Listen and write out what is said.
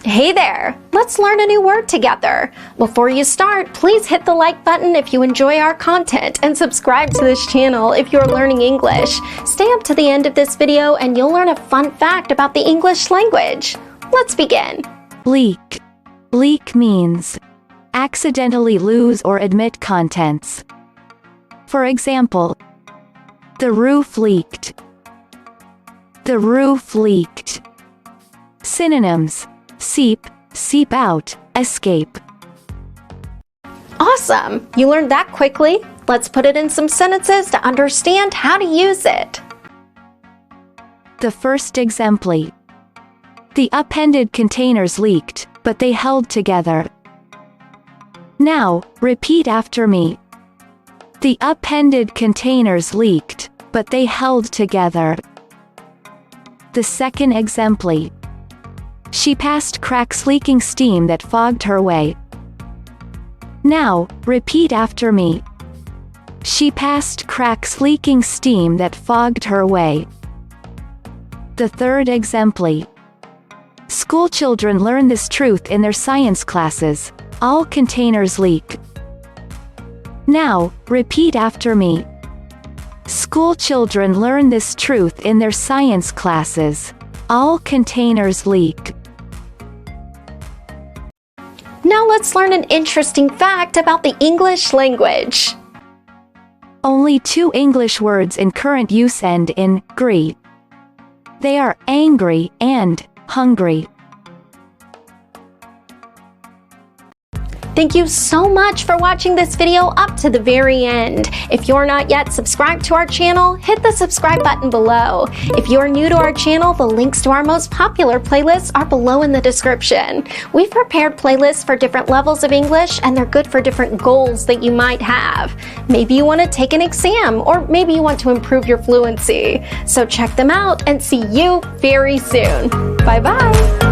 Hey there! Let's learn a new word together. Before you start, please hit the like button if you enjoy our content and subscribe to this channel if you're learning English. Stay up to the end of this video and you'll learn a fun fact about the English language. Let's begin. Leak. Leak means accidentally lose or admit contents. For example, the roof leaked. The roof leaked. Synonyms: seep, seep out, escape. Awesome! You learned that quickly. Let's put it in some sentences to understand how to use it. The first exemplar. The appended containers leaked, but they held together. Now, repeat after me. The appended containers leaked, but they held together. The second exemplar. She passed cracks leaking steam that fogged her way. Now, repeat after me. She passed cracks leaking steam that fogged her way. The third exemplar. School children learn this truth in their science classes: all containers leak. Now, repeat after me. School children learn this truth in their science classes: all containers leak. Now let's learn an interesting fact about the English language. Only 2 English words in current use end in "gry". They are angry and hungry. Thank you so much for watching this video up to the very end. If you're not yet subscribed to our channel, hit the subscribe button below. If you're new to our channel, the links to our most popular playlists are below in the description. We've prepared playlists for different levels of English, and they're good for different goals that you might have. Maybe you want to take an exam, or maybe you want to improve your fluency. So check them out and see you very soon. Bye-bye.